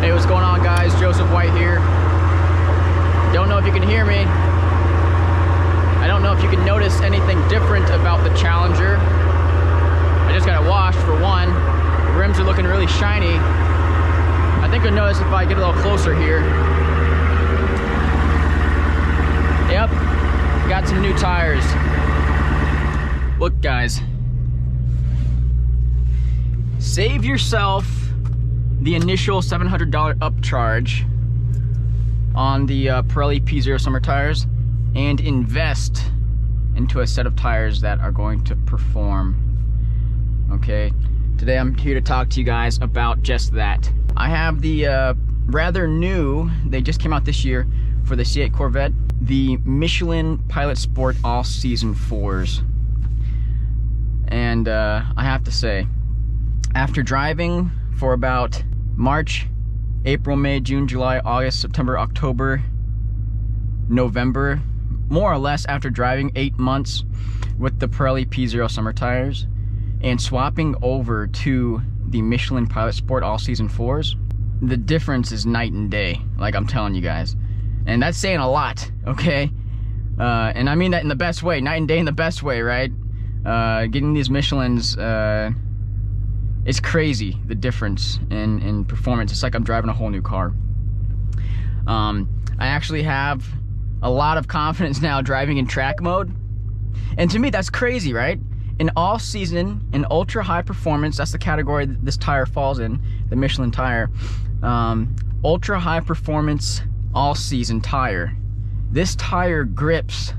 Hey, what's going on, guys? Joseph White here. Don't know if you can hear me. I don't know if you can notice anything different about the Challenger. I just got it washed for one. The rims are looking really shiny. I think you'll notice if I get a little closer here. Yep, got some new tires. Look, guys. Save yourself the initial $700 upcharge on the Pirelli P0 summer tires and invest into a set of tires that are going to perform. Okay, today I'm here to talk to you guys about just that. I have the rather new, they just came out this year for the C8 Corvette, the Michelin Pilot Sport All-Season 4s. And I have to say, after driving for about March, April, May, June, July, August, September, October, November, more or less after driving 8 months with the Pirelli P0 summer tires and swapping over to the Michelin Pilot Sport All-Season 4s, the difference is night and day, like I'm telling you guys. And that's saying a lot, okay? And I mean that in the best way, night and day in the best way, right? Getting these Michelins, it's crazy, the difference in performance. It's like I'm driving a whole new car. I actually have a lot of confidence now driving in track mode. And to me, that's crazy, right? In all season, in ultra high performance, that's the category that this tire falls in, the Michelin tire. Ultra high performance, all season tire. This tire grips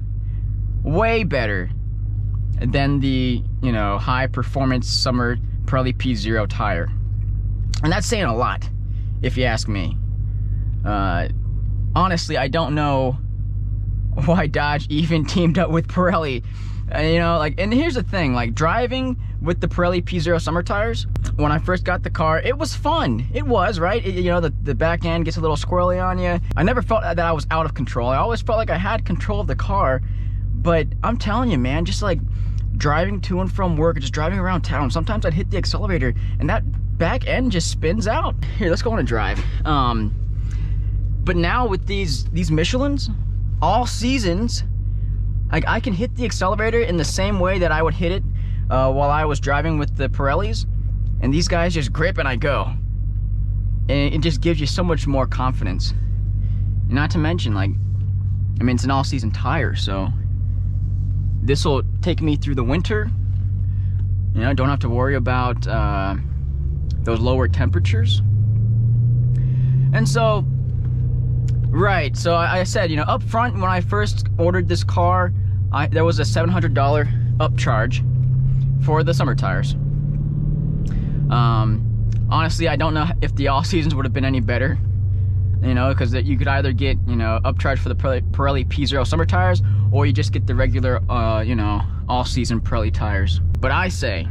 way better than the, you know, high performance summer Pirelli P0 tire. And that's saying a lot, if you ask me. Honestly, I don't know why Dodge even teamed up with Pirelli. You know, like, and here's the thing, like, driving with the Pirelli P0 summer tires, when I first got the car, it was fun. It was, right? You know, the back end gets a little squirrely on you. I never felt that I was out of control. I always felt like I had control of the car. But I'm telling you, man, just like driving to and from work, or just driving around town, sometimes I'd hit the accelerator and that back end just spins out. Here, let's go on a drive. But now with these Michelins, all seasons, like, I can hit the accelerator in the same way that I would hit it while I was driving with the Pirellis, and these guys just grip and I go. And it just gives you so much more confidence. Not to mention, like, I mean, it's an all-season tire, so this will take me through the winter. You know, don't have to worry about those lower temperatures. And so, right, so I said, you know, up front when I first ordered this car, there was a $700 upcharge for the summer tires. Honestly, I don't know if the all seasons would have been any better, you know, because you could either get, you know, upcharge for the Pirelli P0 summer tires, or you just get the regular, you know, all season Pirelli tires. But I say,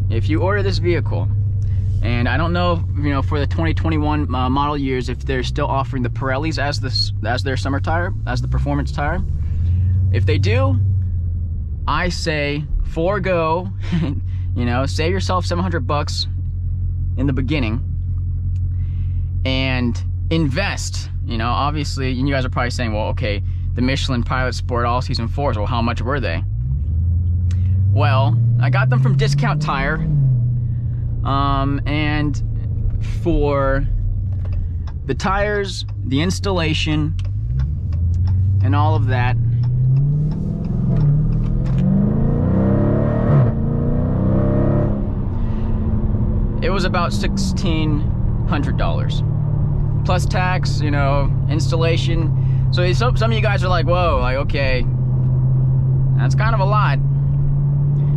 if you order this vehicle, and I don't know, you know, for the 2021 model years, if they're still offering the Pirellis as their summer tire, as the performance tire. If they do, I say forego, you know, save yourself $700 in the beginning and invest. You know, obviously, you guys are probably saying, well, okay, the Michelin Pilot Sport All-Season 4s, well, how much were they? Well, I got them from Discount Tire. And for the tires, the installation, and all of that, it was about $1,600 plus tax, you know, installation. So some of you guys are like, whoa, like, okay, that's kind of a lot.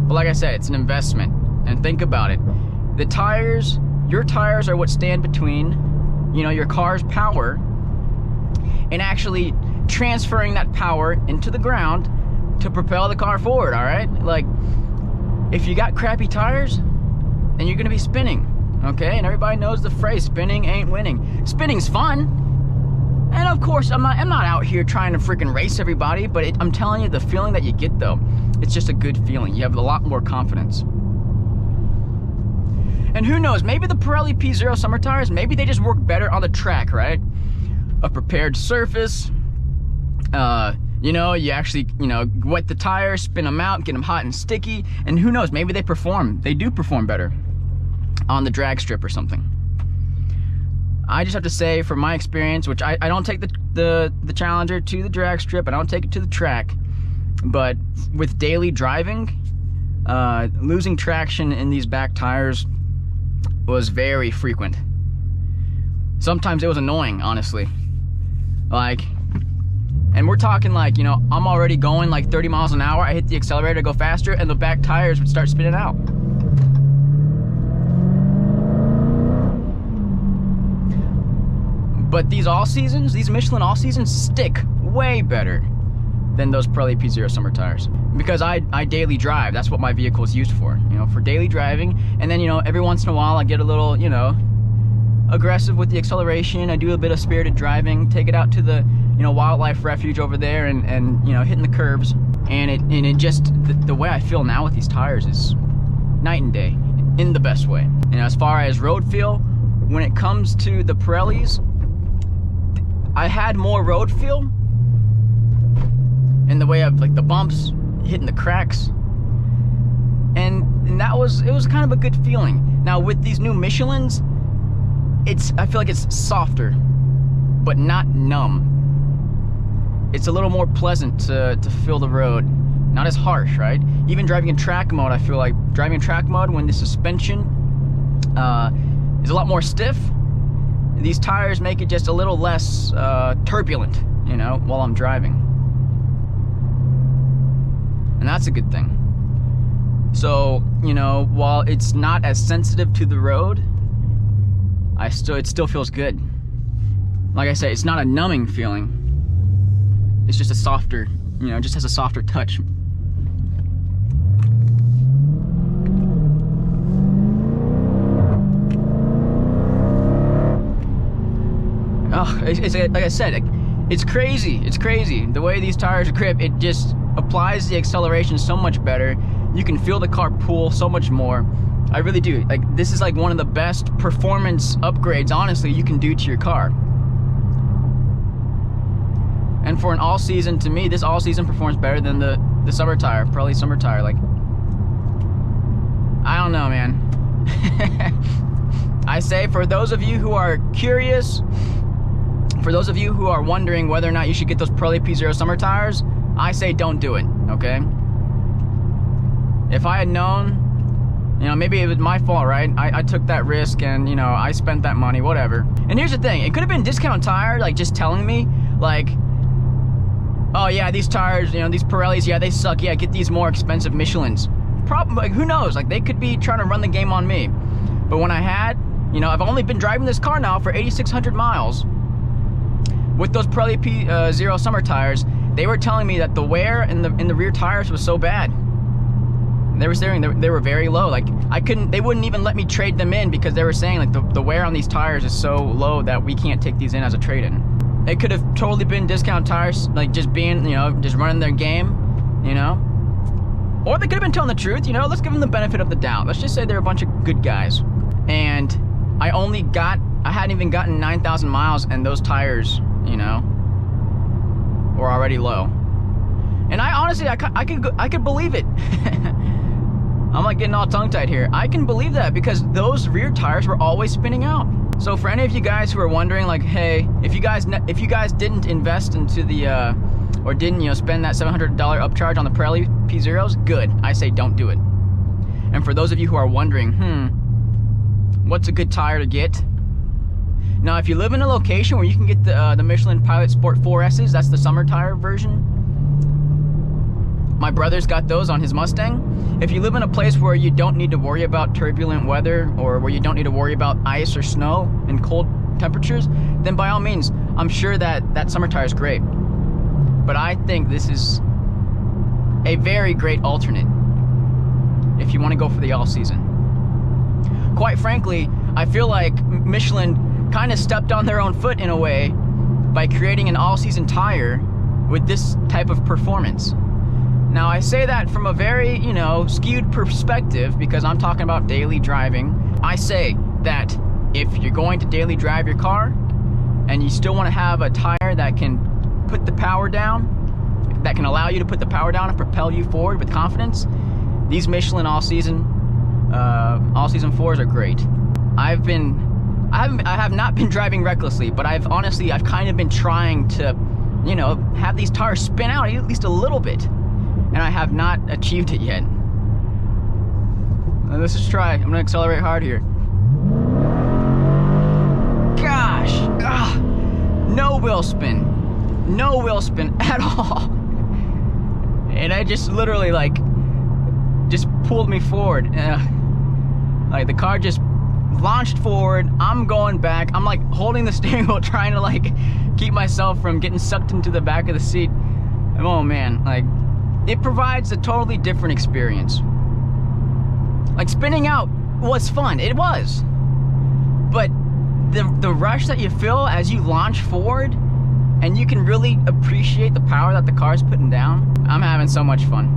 But like I said, it's an investment. And think about it. The tires, your tires are what stand between, you know, your car's power and actually transferring that power into the ground to propel the car forward, all right? Like, if you got crappy tires, then you're gonna be spinning, okay? And everybody knows the phrase, spinning ain't winning. Spinning's fun, And of course, I'm not out here trying to freaking race everybody, but I'm telling you, the feeling that you get though, it's just a good feeling. You have a lot more confidence. And who knows, maybe the Pirelli P0 summer tires, maybe they just work better on the track, right? A prepared surface, you know, you actually, you know, wet the tires, spin them out, get them hot and sticky, and who knows, maybe they do perform better on the drag strip or something. I just have to say, from my experience, which I don't take the Challenger to the drag strip, I don't take it to the track, but with daily driving, losing traction in these back tires was very frequent. Sometimes it was annoying, honestly. Like, and we're talking like, you know, I'm already going like 30 miles an hour, I hit the accelerator to go faster, and the back tires would start spinning out. But these all-seasons, these Michelin all-seasons stick way better than those Pirelli P0 summer tires. Because I daily drive, that's what my vehicle is used for, you know, for daily driving. And then, you know, every once in a while I get a little, you know, aggressive with the acceleration. I do a bit of spirited driving, take it out to the, you know, wildlife refuge over there, and you know, hitting the curves. And it just, the way I feel now with these tires is night and day, in the best way. And as far as road feel, when it comes to the Pirellis, I had more road feel in the way of like the bumps, hitting the cracks, and it was kind of a good feeling. Now with these new Michelins, I feel like it's softer, but not numb. It's a little more pleasant to feel the road, not as harsh, right? Even driving in track mode, I feel like driving in track mode when the suspension is a lot more stiff, these tires make it just a little less turbulent, you know, while I'm driving. And that's a good thing. So, you know, while it's not as sensitive to the road, it still feels good. Like I said, it's not a numbing feeling. It's just a softer, you know, just has a softer touch. Oh, it's like I said, it's crazy. It's crazy. The way these tires grip, it just applies the acceleration so much better. You can feel the car pull so much more. I really do. Like, this is like one of the best performance upgrades, honestly, you can do to your car. And for an all-season, to me, this all-season performs better than the summer tire, Pirelli summer tire. Like, I don't know, man. I say, for those of you who are curious, for those of you who are wondering whether or not you should get those Pirelli P0 summer tires, I say don't do it, okay? If I had known, you know, maybe it was my fault, right? I took that risk and, you know, I spent that money, whatever. And here's the thing, it could have been discount tire, like just telling me, like, oh yeah, these tires, you know, these Pirellis, yeah, they suck, yeah, get these more expensive Michelins. Like, who knows, like they could be trying to run the game on me. But when I had, you know, I've only been driving this car now for 8,600 miles. With those Pirelli P0 summer tires, they were telling me that the wear in the rear tires was so bad. They were saying they were very low. Like, they wouldn't even let me trade them in because they were saying like the wear on these tires is so low that we can't take these in as a trade-in. It could have totally been discount tires, like just being, you know, just running their game, you know. Or they could have been telling the truth, you know. Let's give them the benefit of the doubt. Let's just say they're a bunch of good guys. And I hadn't even gotten 9,000 miles, and those tires, you know, were already low. And I honestly, I could believe it. I'm like getting all tongue-tied here. I can believe that because those rear tires were always spinning out. So for any of you guys who are wondering, like, hey, if you guys didn't invest into the or didn't, you know, spend that $700 upcharge on the Pirelli P0s, good. I say don't do it. And for those of you who are wondering, what's a good tire to get? Now, if you live in a location where you can get the Michelin Pilot Sport 4S's, that's the summer tire version. My brother's got those on his Mustang. If you live in a place where you don't need to worry about turbulent weather or where you don't need to worry about ice or snow and cold temperatures, then by all means, I'm sure that summer tire is great. But I think this is a very great alternate if you want to go for the all season. Quite frankly, I feel like Michelin kind of stepped on their own foot in a way by creating an all-season tire with this type of performance. Now, I say that from a very, you know, skewed perspective because I'm talking about daily driving. I say that if you're going to daily drive your car and you still want to have a tire that can put the power down, that can allow you to put the power down and propel you forward with confidence, these Michelin all-season 4s are great. I have not been driving recklessly, but I've kind of been trying to, you know, have these tires spin out at least a little bit, and I have not achieved it yet. Let's just try. I'm gonna accelerate hard here. Gosh, no wheel spin at all, and I just literally just pulled me forward. Like the car just launched forward. I'm going back. I'm like holding the steering wheel, trying to like keep myself from getting sucked into the back of the seat. And oh man, like it provides a totally different experience. Like spinning out was fun. It was, but the rush that you feel as you launch forward, and you can really appreciate the power that the car's putting down. I'm having so much fun.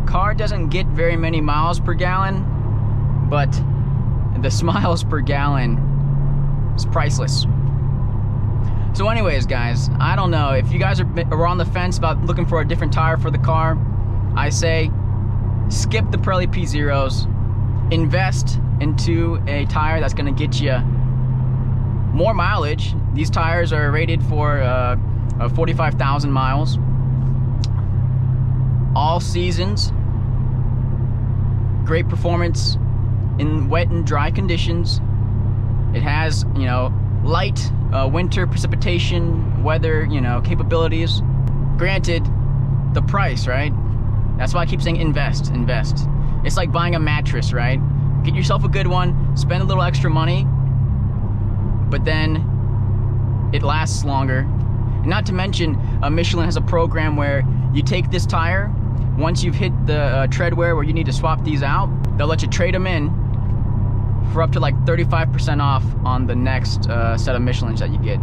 Car doesn't get very many miles per gallon, but the smiles per gallon is priceless. So anyways, guys, I don't know if you guys are on the fence about looking for a different tire for the car. I say skip the Pirelli P0s, invest into a tire that's going to get you more mileage. These tires are rated for 45,000 miles, all seasons, great performance in wet and dry conditions. It has, you know, light winter precipitation, weather, you know, capabilities. Granted, the price, right? That's why I keep saying invest. It's like buying a mattress, right? Get yourself a good one, spend a little extra money, but then it lasts longer. And not to mention, Michelin has a program where you take this tire, once you've hit the tread wear where you need to swap these out, they'll let you trade them in for up to like 35% off on the next set of Michelins that you get.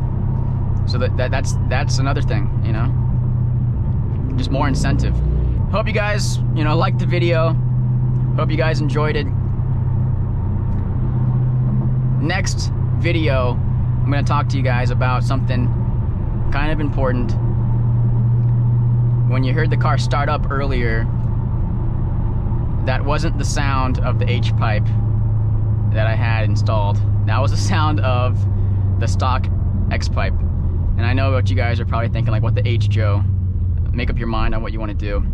So that's another thing, you know, just more incentive. Hope you guys, you know, liked the video. Hope you guys enjoyed it. Next video, I'm gonna talk to you guys about something kind of important. When you heard the car start up earlier, that wasn't the sound of the H-pipe that I had installed. That was the sound of the stock X-pipe. And I know what you guys are probably thinking, like, what the H, Joe? Make up your mind on what you want to do.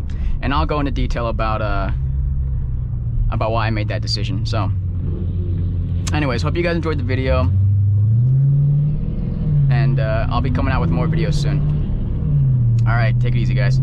And I'll go into detail about why I made that decision. So, anyways, hope you guys enjoyed the video. And I'll be coming out with more videos soon. Alright, take it easy, guys.